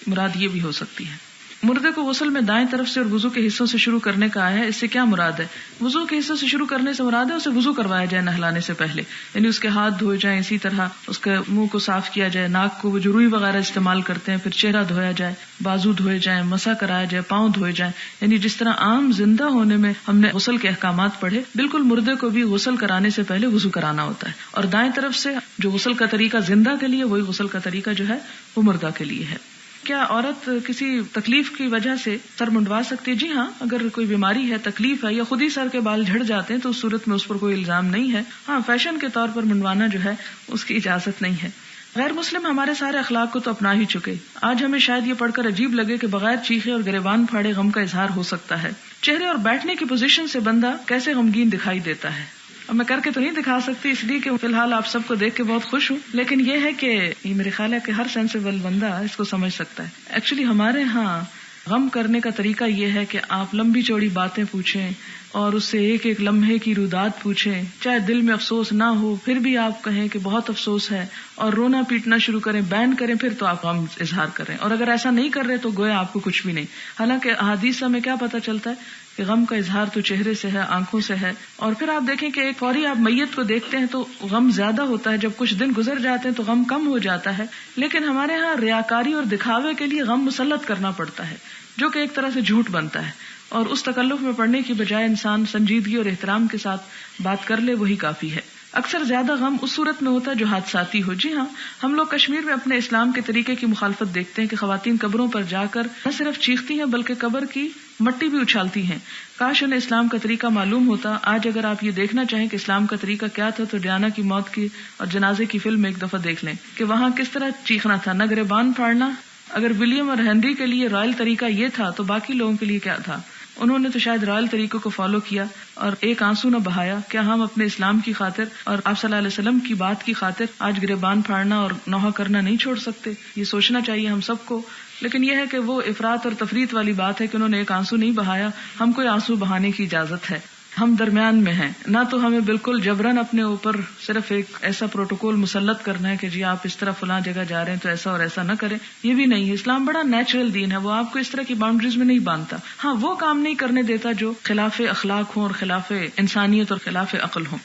مراد یہ بھی ہو سکتی ہے. مردے کو غسل میں دائیں طرف سے اور وضو کے حصوں سے شروع کرنے کا آیا ہے. اس سے کیا مراد ہے؟ وضو کے حصوں سے شروع کرنے سے مراد ہے اسے وضو کروایا جائے نہلانے سے پہلے، یعنی اس کے ہاتھ دھوئے جائیں، اسی طرح اس کے منہ کو صاف کیا جائے، ناک کو وہ جو روئی وغیرہ استعمال کرتے ہیں، پھر چہرہ دھویا جائے، بازو دھوئے جائیں، مسح کرایا جائے، پاؤں دھوئے جائیں. یعنی جس طرح عام زندہ ہونے میں ہم نے غسل کے احکامات پڑھے، بالکل مردے کو بھی غسل کرانے سے پہلے وضو کرانا ہوتا ہے. اور دائیں طرف سے جو غسل کا طریقہ زندہ کے لیے، وہی غسل کا طریقہ جو ہے وہ مردہ کے لیے ہے. کیا عورت کسی تکلیف کی وجہ سے سر منڈوا سکتی ہے؟ جی ہاں، اگر کوئی بیماری ہے، تکلیف ہے یا خود ہی سر کے بال جھڑ جاتے ہیں تو اس صورت میں اس پر کوئی الزام نہیں ہے. ہاں، فیشن کے طور پر منڈوانا جو ہے اس کی اجازت نہیں ہے. غیر مسلم ہمارے سارے اخلاق کو تو اپنا ہی چکے. آج ہمیں شاید یہ پڑھ کر عجیب لگے کہ بغیر چیخے اور گریبان پھاڑے غم کا اظہار ہو سکتا ہے. چہرے اور بیٹھنے کی پوزیشن سے بندہ کیسے غمگین دکھائی دیتا ہے. اب میں کر کے تو نہیں دکھا سکتی اس لیے کہ فی الحال آپ سب کو دیکھ کے بہت خوش ہوں، لیکن یہ ہے کہ یہ میرے خیال ہے کہ ہر سینسیبل بندہ اس کو سمجھ سکتا ہے. ایکچولی ہمارے ہاں غم کرنے کا طریقہ یہ ہے کہ آپ لمبی چوڑی باتیں پوچھیں اور اس سے ایک ایک لمحے کی رودات پوچھیں، چاہے دل میں افسوس نہ ہو پھر بھی آپ کہیں کہ بہت افسوس ہے اور رونا پیٹنا شروع کریں، بین کریں، پھر تو آپ غم اظہار کریں. اور اگر ایسا نہیں کر رہے تو گویا آپ کو کچھ بھی نہیں. حالانکہ احادیث سے ہمیں کیا پتہ چلتا ہے کہ غم کا اظہار تو چہرے سے ہے، آنکھوں سے ہے. اور پھر آپ دیکھیں کہ ایک فوری آپ میت کو دیکھتے ہیں تو غم زیادہ ہوتا ہے، جب کچھ دن گزر جاتے ہیں تو غم کم ہو جاتا ہے. لیکن ہمارے ہاں ریاکاری اور دکھاوے کے لیے غم مسلط کرنا پڑتا ہے، جو کہ ایک طرح سے جھوٹ بنتا ہے. اور اس تکلف میں پڑنے کی بجائے انسان سنجیدگی اور احترام کے ساتھ بات کر لے، وہی کافی ہے. اکثر زیادہ غم اس صورت میں ہوتا ہے جو حادثاتی ہو. جی ہاں، ہم لوگ کشمیر میں اپنے اسلام کے طریقے کی مخالفت دیکھتے ہیں کہ خواتین قبروں پر جا کر نہ صرف چیختی ہیں بلکہ قبر کی مٹی بھی اچھالتی ہیں. کاش انہیں اسلام کا طریقہ معلوم ہوتا. آج اگر آپ یہ دیکھنا چاہیں کہ اسلام کا طریقہ کیا تھا تو ڈیانا کی موت کی اور جنازے کی فلم ایک دفعہ دیکھ لیں کہ وہاں کس طرح چیخنا تھا، نہ گریبان پھاڑنا. اگر ولیم اور ہنری کے لیے رائل طریقہ یہ تھا تو باقی لوگوں کے لیے کیا تھا؟ انہوں نے تو شاید رائل طریقوں کو فالو کیا اور ایک آنسو نہ بہایا. کیا ہم اپنے اسلام کی خاطر اور آپ صلی اللہ علیہ وسلم کی بات کی خاطر آج گریبان پھاڑنا اور نوحہ کرنا نہیں چھوڑ سکتے؟ یہ سوچنا چاہیے ہم سب کو. لیکن یہ ہے کہ وہ افراط اور تفریط والی بات ہے کہ انہوں نے ایک آنسو نہیں بہایا. ہم کو آنسو بہانے کی اجازت ہے. ہم درمیان میں ہیں، نہ تو ہمیں بالکل جبرن اپنے اوپر صرف ایک ایسا پروٹوکول مسلط کرنا ہے کہ جی آپ اس طرح فلاں جگہ جا رہے ہیں تو ایسا اور ایسا نہ کریں. یہ بھی نہیں ہے. اسلام بڑا نیچرل دین ہے، وہ آپ کو اس طرح کی باؤنڈریز میں نہیں باندھتا. ہاں، وہ کام نہیں کرنے دیتا جو خلاف اخلاق ہوں اور خلاف انسانیت اور خلاف عقل ہوں.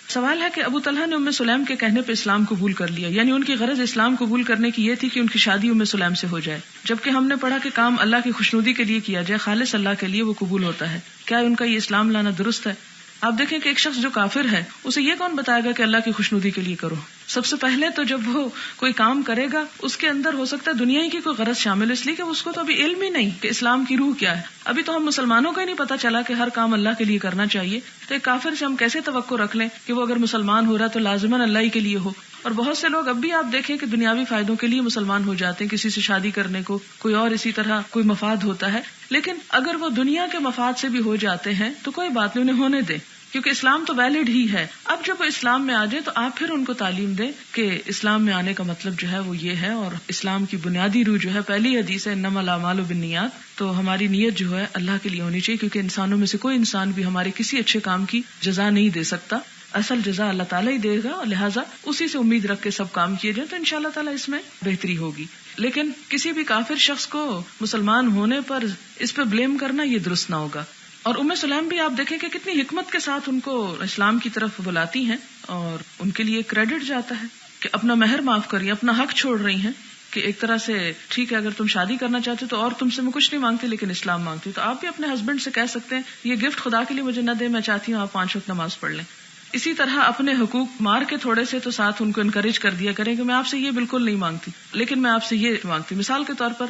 سوال ہے کہ ابو طلحہ نے ام سلیم کے کہنے پہ اسلام قبول کر لیا، یعنی ان کی غرض اسلام قبول کرنے کی یہ تھی کہ ان کی شادی ام سلیم سے ہو جائے، جبکہ ہم نے پڑھا کہ کام اللہ کی خوشنودی کے لیے کیا جائے، خالص اللہ کے لیے وہ قبول ہوتا ہے. کیا ان کا یہ اسلام لانا درست ہے؟ آپ دیکھیں کہ ایک شخص جو کافر ہے اسے یہ کون بتائے گا کہ اللہ کی خوشنودی کے لیے کرو؟ سب سے پہلے تو جب وہ کوئی کام کرے گا اس کے اندر ہو سکتا ہے دنیا ہی کی کوئی غرض شامل ہے، اس لیے کہ اس کو تو ابھی علم ہی نہیں کہ اسلام کی روح کیا ہے. ابھی تو ہم مسلمانوں کو ہی نہیں پتا چلا کہ ہر کام اللہ کے لیے کرنا چاہیے. تو ایک کافر سے ہم کیسے توقع رکھ لیں کہ وہ اگر مسلمان ہو رہا تو لازماً اللہ ہی کے لیے ہو؟ اور بہت سے لوگ اب بھی آپ دیکھیں کہ دنیاوی فائدوں کے لیے مسلمان ہو جاتے ہیں، کسی سے شادی کرنے کو، کوئی اور اسی طرح کوئی مفاد ہوتا ہے، لیکن اگر وہ دنیا کے مفاد سے بھی ہو جاتے ہیں تو کوئی بات نہیں، انہیں ہونے دیں، کیونکہ اسلام تو ویلڈ ہی ہے۔ اب جب وہ اسلام میں آ جائے تو آپ پھر ان کو تعلیم دیں کہ اسلام میں آنے کا مطلب جو ہے وہ یہ ہے، اور اسلام کی بنیادی روح جو ہے، پہلی حدیث ہے انما الاعمال بالنیات، تو ہماری نیت جو ہے اللہ کے لیے ہونی چاہیے، کیونکہ انسانوں میں سے کوئی انسان بھی ہمارے کسی اچھے کام کی جزا نہیں دے سکتا، اصل جزا اللہ تعالیٰ ہی دے گا، اور لہٰذا اسی سے امید رکھ کے سب کام کیے جائیں تو انشاءاللہ تعالیٰ اس میں بہتری ہوگی۔ لیکن کسی بھی کافر شخص کو مسلمان ہونے پر اس پہ بلیم کرنا یہ درست نہ ہوگا۔ اور سلیم بھی آپ دیکھیں کہ کتنی حکمت کے ساتھ ان کو اسلام کی طرف بلاتی ہیں، اور ان کے لیے کریڈٹ جاتا ہے کہ اپنا مہر معاف کر رہی ہیں، اپنا حق چھوڑ رہی ہیں، کہ ایک طرح سے ٹھیک ہے اگر تم شادی کرنا چاہتے تو اور تم سے میں کچھ نہیں مانگتی لیکن اسلام مانگتی، تو آپ بھی اپنے ہسبینڈ سے کہہ سکتے ہیں یہ گفٹ خدا کے لیے مجھے نہ دے، میں چاہتی ہوں آپ 5 وقت نماز پڑھ لیں۔ اسی طرح اپنے حقوق مار کے تھوڑے سے تو ساتھ ان کو انکریج کر دیا کریں کہ میں آپ سے یہ بالکل نہیں مانگتی لیکن میں آپ سے یہ مانگتی۔ مثال کے طور پر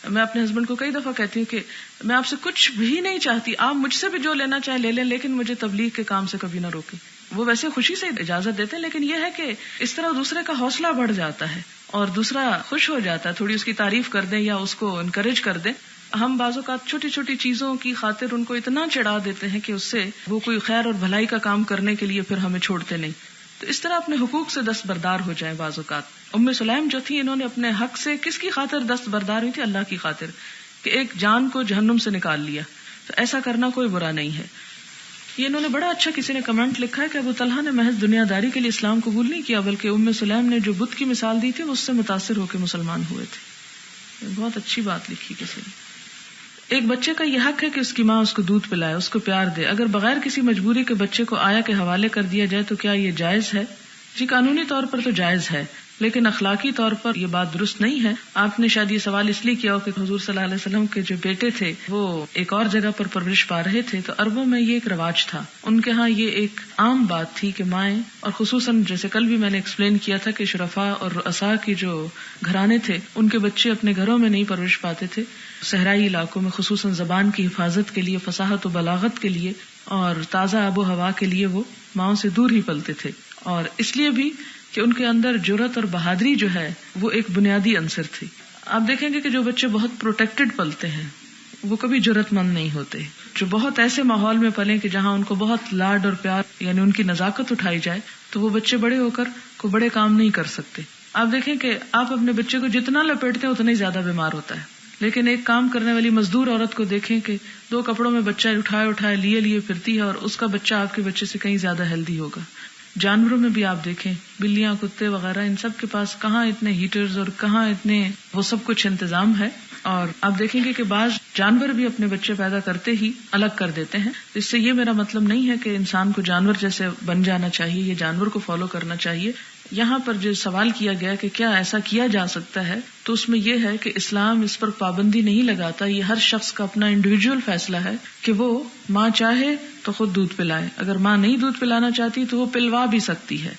میں اپنے ہسبینڈ کو کئی دفعہ کہتی ہوں کہ میں آپ سے کچھ بھی نہیں چاہتی، آپ مجھ سے بھی جو لینا چاہیں لے لیں، لیکن مجھے تبلیغ کے کام سے کبھی نہ روکیں۔ وہ ویسے خوشی سے اجازت دیتے ہیں، لیکن یہ ہے کہ اس طرح دوسرے کا حوصلہ بڑھ جاتا ہے اور دوسرا خوش ہو جاتا ہے، تھوڑی اس کی تعریف کر دیں یا اس کو انکریج کر دیں۔ ہم بعض اوقات چھوٹی چھوٹی چیزوں کی خاطر ان کو اتنا چڑھا دیتے ہیں کہ اس سے وہ کوئی خیر اور بھلائی کا کام کرنے کے لیے پھر ہمیں چھوڑتے نہیں، تو اس طرح اپنے حقوق سے دستبردار ہو جائیں۔ بعض اوقات سلیم جو تھی، انہوں نے اپنے حق سے کس کی خاطر دستبردار ہوئی تھی؟ اللہ کی خاطر، کہ ایک جان کو جہنم سے نکال لیا، تو ایسا کرنا کوئی برا نہیں ہے۔ یہ انہوں نے بڑا اچھا کسی نے کمنٹ لکھا ہے کہ ابو طلحہ نے محض دنیا داری کے لیے اسلام قبول نہیں کیا، بلکہ سلیم نے جو بت کی مثال دی تھی وہ اس سے متاثر ہو کے مسلمان ہوئے تھے۔ بہت اچھی بات لکھی کسی نے۔ ایک بچے کا یہ حق ہے کہ اس کی ماں اس کو دودھ پلائے، اس کو پیار دے، اگر بغیر کسی مجبوری کے بچے کو آیا کے حوالے کر دیا جائے تو کیا یہ جائز ہے؟ جی قانونی طور پر تو جائز ہے، لیکن اخلاقی طور پر یہ بات درست نہیں ہے۔ آپ نے شاید یہ سوال اس لیے کیا ہو کہ حضور صلی اللہ علیہ وسلم کے جو بیٹے تھے وہ ایک اور جگہ پر پرورش پا رہے تھے، تو عربوں میں یہ ایک رواج تھا، ان کے ہاں یہ ایک عام بات تھی کہ مائیں، اور خصوصاً جیسے کل بھی میں نے ایکسپلین کیا تھا کہ شرفاء اور رؤساء کی جو گھرانے تھے ان کے بچے اپنے گھروں میں نہیں پرورش پاتے تھے، صحرائی علاقوں میں خصوصاً زبان کی حفاظت کے لیے، فصاحت و بلاغت کے لیے اور تازہ آب و ہوا کے لیے وہ ماؤں سے دور ہی پلتے تھے، اور اس لیے بھی کہ ان کے اندر جرأت اور بہادری جو ہے وہ ایک بنیادی عنصر تھی۔ آپ دیکھیں گے کہ جو بچے بہت پروٹیکٹڈ پلتے ہیں وہ کبھی جرأت مند نہیں ہوتے، جو بہت ایسے ماحول میں پلیں کہ جہاں ان کو بہت لاڈ اور پیار یعنی ان کی نزاکت اٹھائی جائے تو وہ بچے بڑے ہو کر کوئی بڑے کام نہیں کر سکتے۔ آپ دیکھیں کہ آپ اپنے بچے کو جتنا لپیٹتے ہیں اتنا ہی زیادہ بیمار ہوتا ہے، لیکن ایک کام کرنے والی مزدور عورت کو دیکھیں کہ 2 کپڑوں میں بچہ اٹھائے لیے پھرتی ہے، اور اس کا بچہ آپ کے بچے سے کہیں زیادہ ہیلدی ہوگا۔ جانوروں میں بھی آپ دیکھیں، بلیاں، کتے وغیرہ، ان سب کے پاس کہاں اتنے ہیٹرز اور کہاں اتنے وہ سب کچھ انتظام ہے، اور آپ دیکھیں گے کہ بعض جانور بھی اپنے بچے پیدا کرتے ہی الگ کر دیتے ہیں۔ اس سے یہ میرا مطلب نہیں ہے کہ انسان کو جانور جیسے بن جانا چاہیے، یہ جانور کو فالو کرنا چاہیے۔ یہاں پر جو سوال کیا گیا کہ کیا ایسا کیا جا سکتا ہے، تو اس میں یہ ہے کہ اسلام اس پر پابندی نہیں لگاتا، یہ ہر شخص کا اپنا انڈیویجول فیصلہ ہے کہ وہ ماں چاہے تو خود دودھ پلائے، اگر ماں نہیں دودھ پلانا چاہتی تو وہ پلوا بھی سکتی ہے،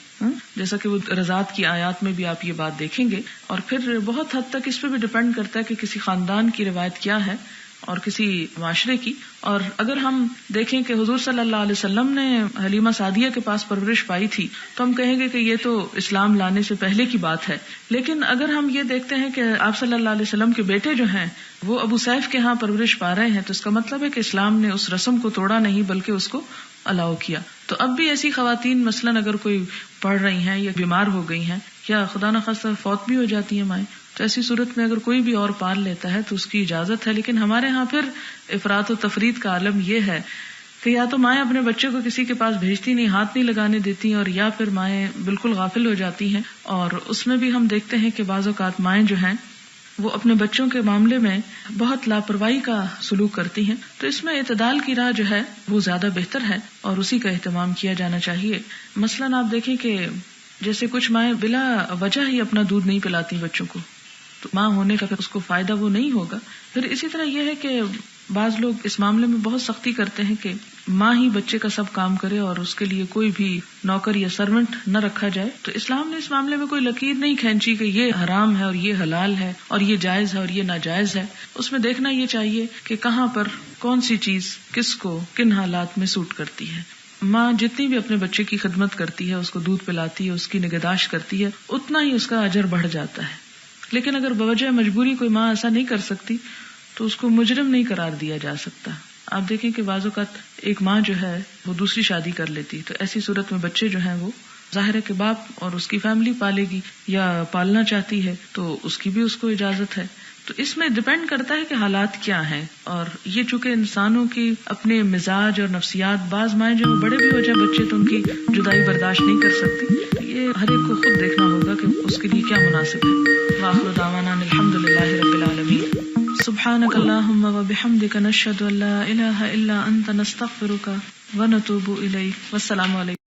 جیسا کہ وہ رضاعت کی آیات میں بھی آپ یہ بات دیکھیں گے۔ اور پھر بہت حد تک اس پہ بھی ڈپینڈ کرتا ہے کہ کسی خاندان کی روایت کیا ہے اور کسی معاشرے کی۔ اور اگر ہم دیکھیں کہ حضور صلی اللہ علیہ وسلم نے حلیمہ سعدیہ کے پاس پرورش پائی تھی تو ہم کہیں گے کہ یہ تو اسلام لانے سے پہلے کی بات ہے، لیکن اگر ہم یہ دیکھتے ہیں کہ آپ صلی اللہ علیہ وسلم کے بیٹے جو ہیں وہ ابو سیف کے ہاں پرورش پا رہے ہیں، تو اس کا مطلب ہے کہ اسلام نے اس رسم کو توڑا نہیں بلکہ اس کو الاؤ کیا۔ تو اب بھی ایسی خواتین مثلاً اگر کوئی پڑھ رہی ہیں یا بیمار ہو گئی ہیں یا خدا نخواستہ فوت بھی ہو جاتی ہیں مائیں، تو ایسی صورت میں اگر کوئی بھی اور پال لیتا ہے تو اس کی اجازت ہے۔ لیکن ہمارے ہاں پھر افراط و تفرید کا عالم یہ ہے کہ یا تو مائیں اپنے بچے کو کسی کے پاس بھیجتی نہیں، ہاتھ نہیں لگانے دیتی، اور یا پھر مائیں بالکل غافل ہو جاتی ہیں۔ اور اس میں بھی ہم دیکھتے ہیں کہ بعض اوقات مائیں جو ہیں وہ اپنے بچوں کے معاملے میں بہت لاپرواہی کا سلوک کرتی ہیں، تو اس میں اعتدال کی راہ جو ہے وہ زیادہ بہتر ہے اور اسی کا اہتمام کیا جانا چاہیے۔ مثلاً آپ دیکھیں کہ جیسے کچھ مائیں بلا وجہ ہی اپنا دودھ نہیں پلاتی بچوں کو، تو ماں ہونے کا پھر اس کو فائدہ وہ نہیں ہوگا۔ پھر اسی طرح یہ ہے کہ بعض لوگ اس معاملے میں بہت سختی کرتے ہیں کہ ماں ہی بچے کا سب کام کرے اور اس کے لیے کوئی بھی نوکر یا سرونٹ نہ رکھا جائے، تو اسلام نے اس معاملے میں کوئی لکیر نہیں کھینچی کہ یہ حرام ہے اور یہ حلال ہے اور یہ جائز ہے اور یہ ناجائز ہے۔ اس میں دیکھنا یہ چاہیے کہ کہاں پر کون سی چیز کس کو کن حالات میں سوٹ کرتی ہے۔ ماں جتنی بھی اپنے بچے کی خدمت کرتی ہے، اس کو دودھ پلاتی ہے، اس کی نگہداشت کرتی ہے، اتنا ہی اس کا اجر بڑھ جاتا ہے. لیکن اگر بوجہ مجبوری کوئی ماں ایسا نہیں کر سکتی تو اس کو مجرم نہیں قرار دیا جا سکتا. آپ دیکھیں کہ بعض اوقات ایک ماں جو ہے وہ دوسری شادی کر لیتی، تو ایسی صورت میں بچے جو ہیں وہ ظاہر ہے کہ باپ اور اس کی فیملی پالے گی یا پالنا چاہتی ہے تو اس کی بھی اس کو اجازت ہے. تو اس میں ڈپینڈ کرتا ہے کہ حالات کیا ہیں. اور یہ چونکہ انسانوں کی اپنے مزاج اور نفسیات، بعض مائیں جو بڑے بھی ہو جائیں بچے تو ان کی جدائی برداشت نہیں کر سکتی. یہ ہر ایک کو خود دیکھنا ہوگا کہ اس کے لیے کیا مناسب ہے. وآخر دعوانا الحمدللہ رب العالمین. سبحانک اللہم وبحمدک نشہد ان لا الہ الا انت نستغفرک ونتوب الیک. والسلام علیکم.